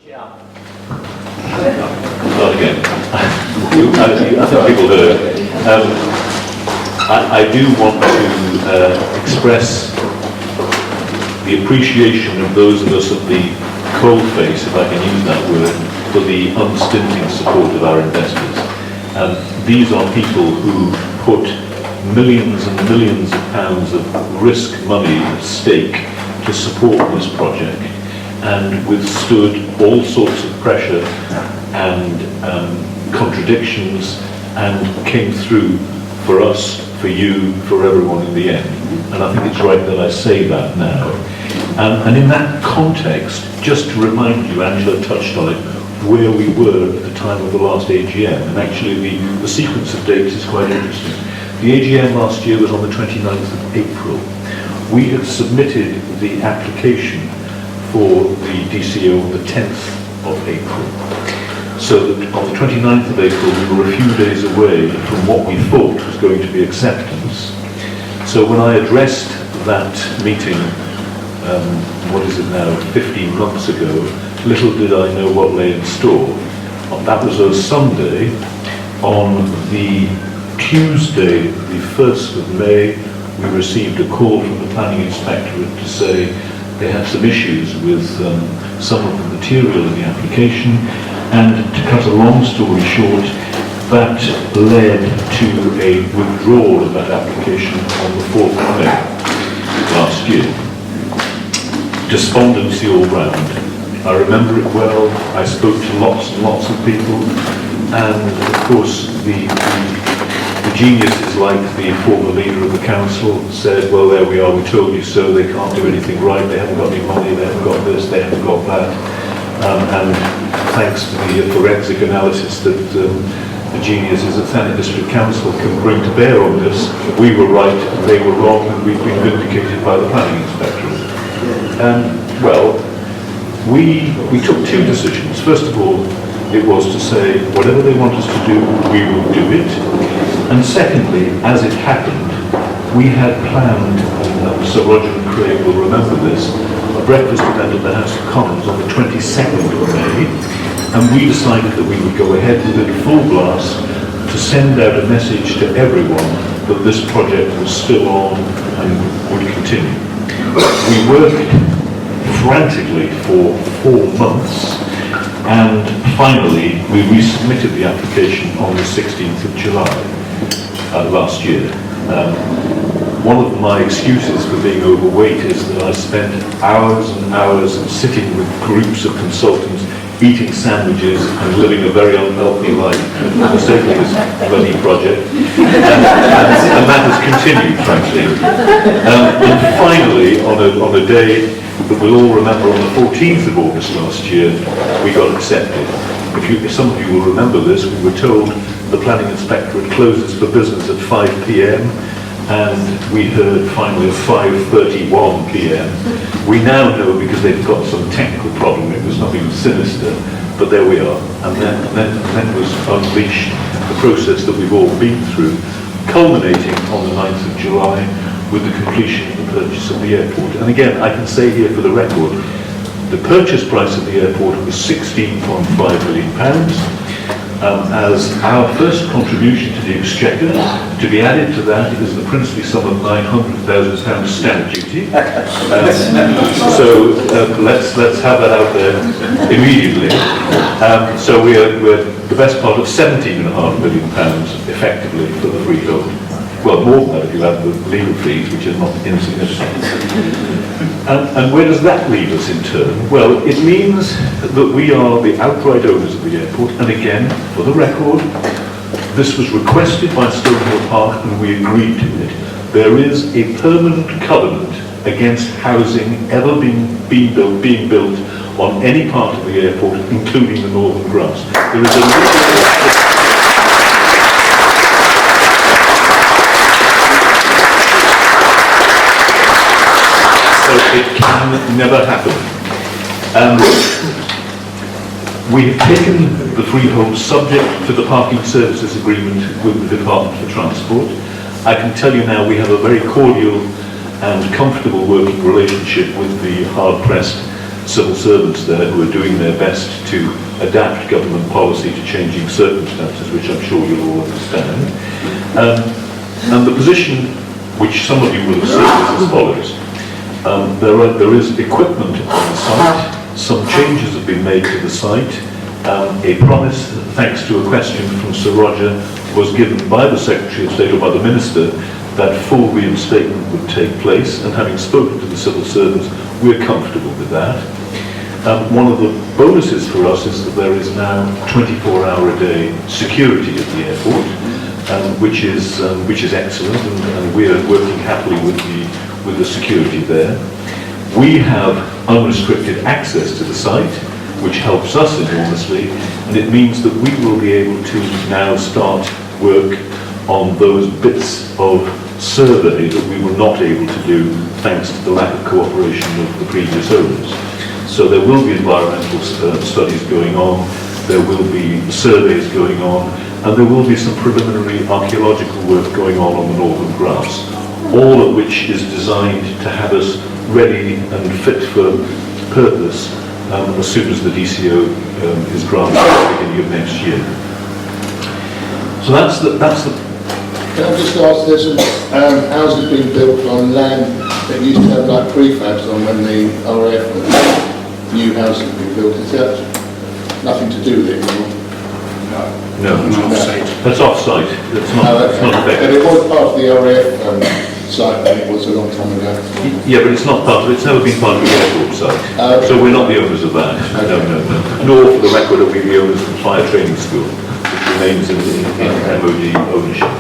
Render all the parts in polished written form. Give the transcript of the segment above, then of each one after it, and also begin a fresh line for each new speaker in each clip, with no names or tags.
Yeah.
Not again. I think people heard. I do want to express the appreciation of those of us at the coalface, if I can use that word, for the unstinting support of our investors. These are people who put millions and millions of pounds of risk money at stake to support this project, and withstood all sorts of pressure and contradictions, and came through for us, for you, for everyone in the end. And I think it's right that I say that now. And in that context, just to remind you, Angela touched on it, where we were at the time of the last AGM, and actually the sequence of dates is quite interesting. The AGM last year was on the 29th of April. We had submitted the application for the DCO on the 10th of April. So that on the 29th of April, we were a few days away from what we thought was going to be acceptance. So when I addressed that meeting, what is it now, 15 months ago, little did I know what lay in store. That was a Sunday. On the Tuesday, the 1st of May, we received a call from the Planning Inspectorate to say they had some issues with some of the material in the application, and to cut a long story short, that led to a withdrawal of that application on the 4th of May last year. Despondency all round. I remember it well. I spoke to lots and lots of people, and of course the geniuses like the former leader of the council said, well, there we are, we told you so, they can't do anything right, they haven't got any money, they haven't got this, they haven't got that. And thanks to the forensic analysis that the geniuses at Thanet District Council can bring to bear on this, we were right, they were wrong, and we've been vindicated by the Planning Inspectorate. Well, we took two decisions. First of all, it was to say, whatever they want us to do, we will do it. And secondly, as it happened, we had planned, Sir Roger and Craig will remember this, a breakfast event at the House of Commons on the 22nd of May, and we decided that we would go ahead with it full blast to send out a message to everyone that this project was still on and would continue. We worked frantically for 4 months, and finally we resubmitted the application on the 16th of July last year. One of my excuses for being overweight is that I spent hours and hours sitting with groups of consultants, eating sandwiches and living a very unhealthy life for the sake of this bloody project, and that has continued, frankly. And finally, on a day that we'll all remember, on the 14th of August last year, we got accepted. If some of you will remember this, we were told the Planning Inspectorate closes for business at 5 p.m, and we heard finally at 5:31 p.m. We now know, because they've got some technical problem, it was nothing sinister, but there we are. And then was unleashed the process that we've all been through, culminating on the 9th of July with the completion of the purchase of the airport. And again, I can say here for the record, the purchase price of the airport was £16.5 million. As our first contribution to the Exchequer, to be added to that is the princely sum of £900,000 stamp duty. So let's have that out there immediately. So we're the best part of £17.5 million effectively for the freehold. Well, more than that if you add the legal fees, which are not insignificant. And where does that leave us in turn? Well, it means that we are the outright owners of the airport, and again, for the record, this was requested by Stonehill Park and we agreed to it. There is a permanent covenant against housing ever being built on any part of the airport, including the northern grass. There is a it can never happen. We have taken the freehold subject to the parking services agreement with the Department for Transport. I can tell you now we have a very cordial and comfortable working relationship with the hard-pressed civil servants there who are doing their best to adapt government policy to changing circumstances, which I'm sure you'll all understand. And the position, which some of you will have seen, is as follows. There is equipment on the site. Some changes have been made to the site. A promise, thanks to a question from Sir Roger, was given by the Secretary of State or by the Minister that full reinstatement would take place, and having spoken to the civil servants, we're comfortable with that. One of the bonuses for us is that there is now 24-hour-a-day security at the airport, which is excellent, and we are working happily with the security there. We have unrestricted access to the site, which helps us enormously, and it means that we will be able to now start work on those bits of survey that we were not able to do thanks to the lack of cooperation of the previous owners. So there will be environmental studies going on, there will be surveys going on, and there will be some preliminary archaeological work going on the northern grass, all of which is designed to have us ready and fit for purpose as soon as the DCO is granted at the beginning of next year. So that's the.
Can I just ask, there's houses being built on land that used to have like prefabs on when the RAF and new houses being built. Is that nothing to do with it anymore?
No, that's off-site. It's not, it's not
But
affected.
it was part of the RAF site when it was a long time ago.
Yeah, but it's not part of it. It's never been part of the airport site. So we're not the owners of that. No. Nor, for the record, are we the owners of the fire training school, which remains in MOD ownership.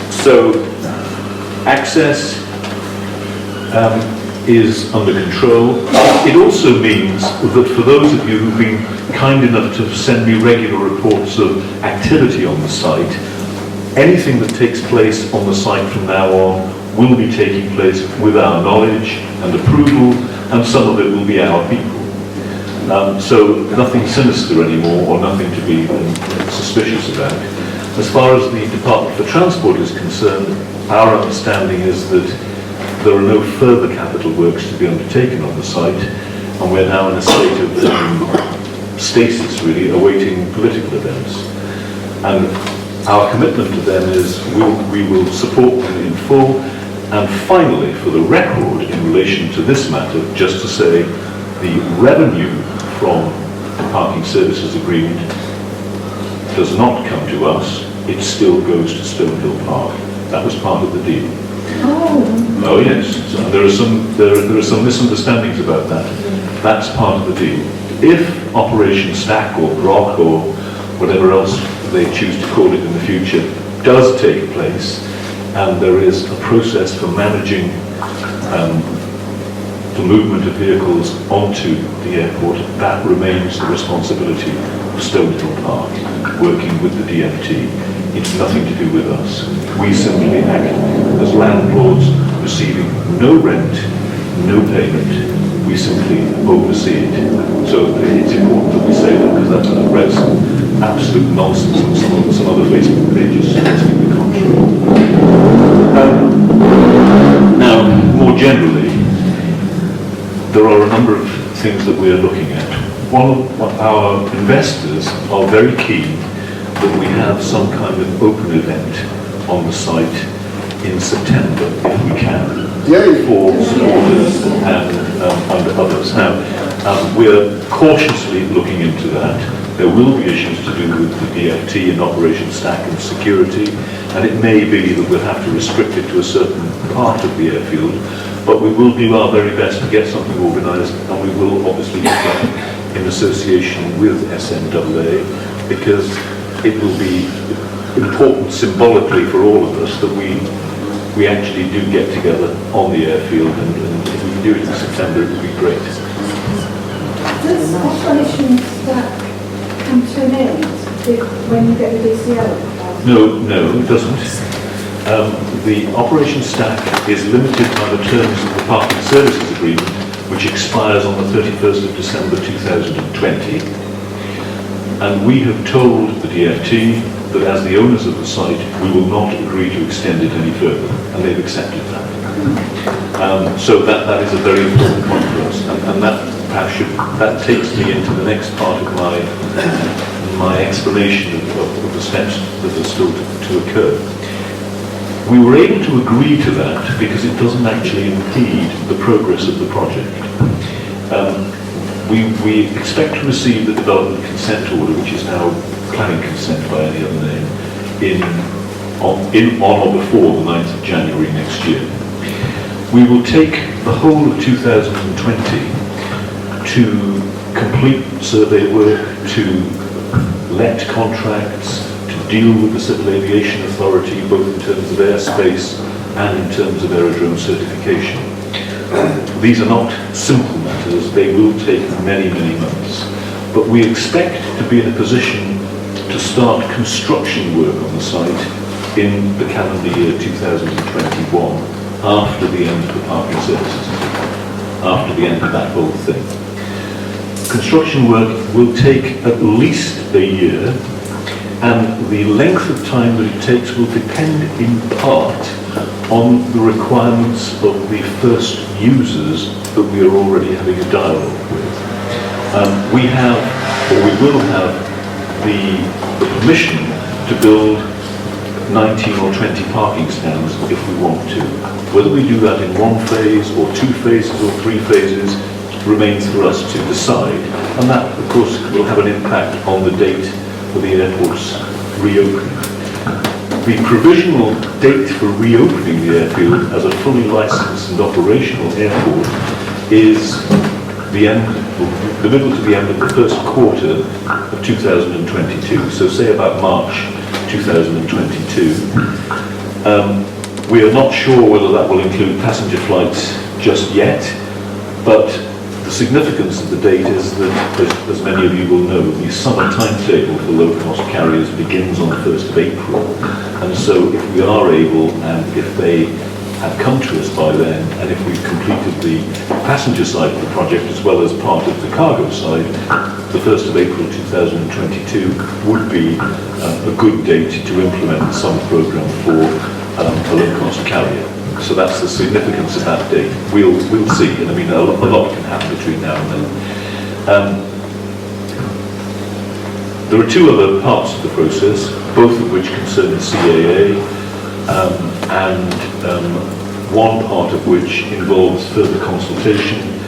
So access is under control. It also means that for those of you who've been kind enough to send me regular reports of activity on the site, anything that takes place on the site from now on will be taking place with our knowledge and approval, and some of it will be our people. So nothing sinister anymore, or nothing to be suspicious about. As far as the Department for Transport is concerned, our understanding is that there are no further capital works to be undertaken on the site, and we're now in a state of stasis, really, awaiting political events. And our commitment to them is we will support them in full. And finally, for the record, in relation to this matter, just to say the revenue from the parking services agreement does not come to us, it still goes to Stonehill Park. That was part of the deal. Oh yes, so there are some misunderstandings about that. That's part of the deal. If Operation Stack or Grok or whatever else they choose to call it in the future does take place, and there is a process for managing the movement of vehicles onto the airport, that remains the responsibility of Stonehill Park, working with the DFT. It's nothing to do with us. We simply act as landlords receiving no rent, no payment. We simply oversee it. So it's important that we say that, because I've read some absolute nonsense on some other Facebook pages suggesting the contrary. Now, more generally, there are a number of things that we are looking at. One of our investors are very keen that we have some kind of open event on the site in September, if we can, for supporters and others. Now, we're cautiously looking into that. There will be issues to do with the DFT and Operation Stack and security, and it may be that we'll have to restrict it to a certain part of the airfield, but we will do our very best to get something organised, and we will obviously do that in association with SMAa, because it will be important symbolically for all of us that we actually do get together on the airfield, and if we can do it in September, it would be great.
Does Operation Stack come to an end when you get the DCO?
No, it doesn't. The Operation Stack is limited by the terms of the Parking Services Agreement, which expires on the 31st of December 2020. And we have told the DFT that as the owners of the site, we will not agree to extend it any further, and they've accepted that. So that is a very important point for us, and And that perhaps that takes me into the next part of my explanation of the steps that are still to occur. We were able to agree to that because it doesn't actually impede the progress of the project. We expect to receive the development consent order, which is now planning consent by any other name, on or before the 9th of January next year. We will take the whole of 2020 to complete survey work, to let contracts, to deal with the Civil Aviation Authority, both in terms of airspace and in terms of aerodrome certification. These are not simple matters, they will take many, many months. But we expect to be in a position to start construction work on the site in the calendar year 2021, after the end of the parking services, after the end of that whole thing. Construction work will take at least a year, and the length of time that it takes will depend in part on the requirements of the first users that we are already having a dialogue with. We have, or we will have, the permission to build 19 or 20 parking stands if we want to. Whether we do that in one phase or two phases or three phases remains for us to decide, and that of course will have an impact on the date for the airport's reopening. The provisional date for reopening the airfield as a fully licensed and operational airport is the middle to the end of the first quarter of 2022, so say about March 2022. We are not sure whether that will include passenger flights just yet, but the significance of the date is that, as many of you will know, the summer timetable for low-cost carriers begins on the 1st of April. And so if we are able, and if they have come to us by then, and if we've completed the passenger side of the project as well as part of the cargo side, the 1st of April 2022 would be a good date to implement some program for a low-cost carrier. So that's the significance of that date. We'll see. And I mean, a lot can happen between now and then. There are two other parts of the process, both of which concern the CAA, and one part of which involves further consultation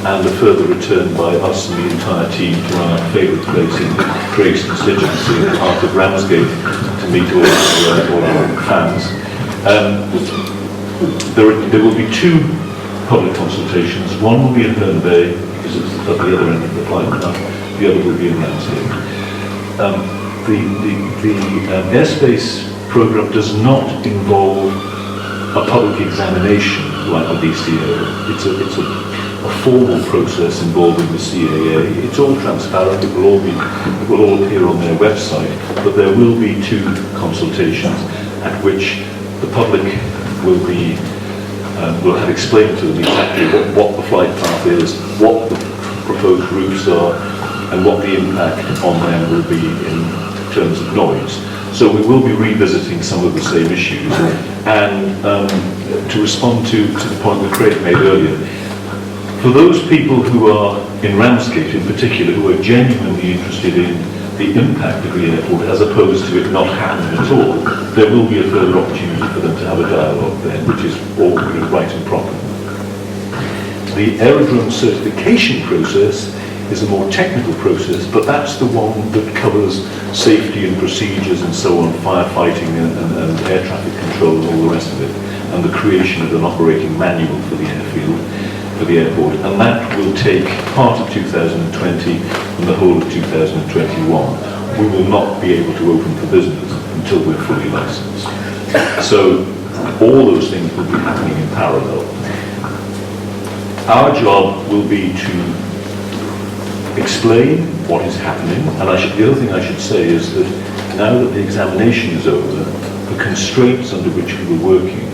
and a further return by us and the entire team to our favourite place in Craig's constituency, in the heart of Ramsgate, to meet all our fans. There will be two public consultations. One will be in Herne Bay, because it's at the other end of the flight path. The other will be in Ramsgate. The airspace programme does not involve a public examination like the DCA. It's a formal process involving the CAA. It's all transparent. It will all appear on their website. But there will be two consultations at which the public will have explained to them exactly what the flight path is, what the proposed routes are, and what the impact on them will be in terms of noise. So we will be revisiting some of the same issues. And to respond to the point that Craig made earlier, for those people who are in Ramsgate in particular, who are genuinely interested in the impact of the airport as opposed to it not happening at all, there will be a further opportunity for them to have a dialogue then, which is all right and proper. The aerodrome certification process is a more technical process, but that's the one that covers safety and procedures and so on, firefighting and air traffic control and all the rest of it, and the creation of an operating manual for the airfield, for the airport, and that will take part of 2020 and the whole of 2021. We will not be able to open for business until we're fully licensed. So all those things will be happening in parallel. Our job will be to explain what is happening, and the other thing I should say is that now that the examination is over, the constraints under which we were working,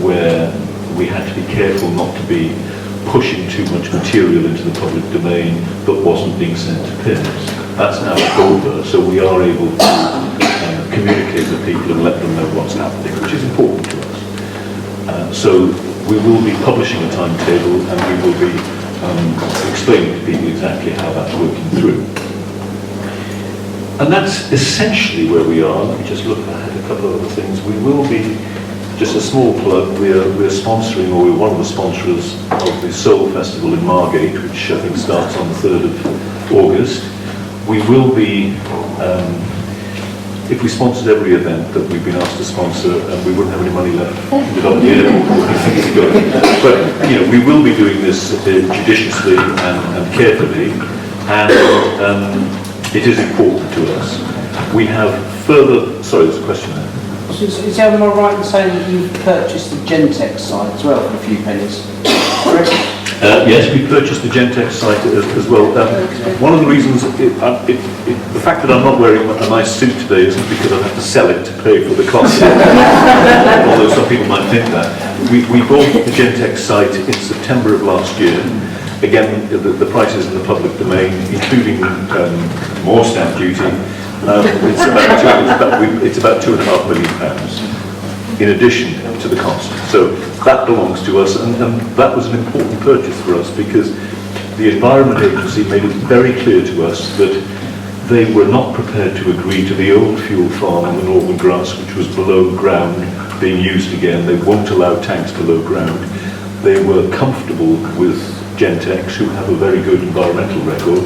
where we had to be careful not to be pushing too much material into the public domain that wasn't being sent to PIMS, that's now over, so we are able to communicate with people and let them know what's happening, which is important to us. So we will be publishing a timetable and we will be explaining to people exactly how that's working through. And that's essentially where we are. Let me just look ahead a couple of other things. We will be, just a small plug, we're sponsoring, or we're one of the sponsors of the Soul Festival in Margate, which I think starts on the 3rd of August. We will be, if we sponsored every event that we've been asked to sponsor, we wouldn't have any money left without the airport. But, you know, we will be doing this judiciously and carefully, and it is important to us. We have further, sorry, there's a question there.
Is am I right in saying that you've purchased the Gentex site as well for a few pennies?
Yes, we purchased the Gentex site as well. One of the reasons, the fact that I'm not wearing a nice suit today isn't because I have to sell it to pay for the cost. Although some people might think that. We bought the Gentex site in September of last year. Again, the price is in the public domain, including more stamp duty. It's about £2.5 million in addition to the cost. So that belongs to us, and that was an important purchase for us because the Environment Agency made it very clear to us that they were not prepared to agree to the old fuel farm on the Northern Grass, which was below ground, being used again. They won't allow tanks below ground. They were comfortable with Gentex, who have a very good environmental record.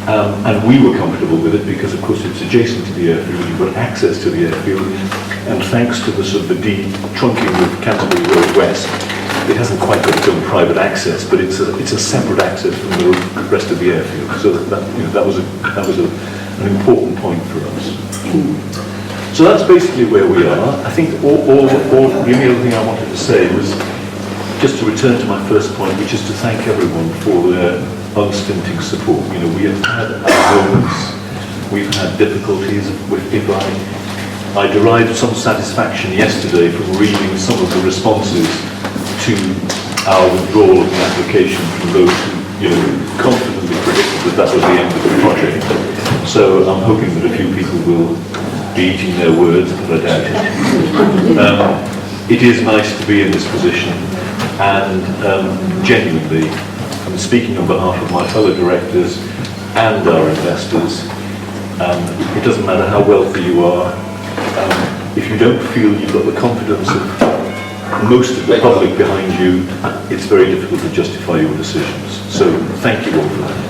And we were comfortable with it because, of course, it's adjacent to the airfield. You've got access to the airfield, and thanks to the sort of the de-trunking of Canterbury Road West, it hasn't quite got its own private access, but it's a separate access from the rest of the airfield. So that was an important point for us. So that's basically where we are. I think the only other thing I wanted to say was just to return to my first point, which is to thank everyone for their unstinting support. You know, we have had our moments, we've had difficulties. I derived some satisfaction yesterday from reading some of the responses to our withdrawal of the application from those who, confidently predicted that was the end of the project. So I'm hoping that a few people will be eating their words, but I doubt it. It is nice to be in this position, and genuinely, I'm speaking on behalf of my fellow directors and our investors. It doesn't matter how wealthy you are, if you don't feel you've got the confidence of most of the public behind you, it's very difficult to justify your decisions. So thank you all for that.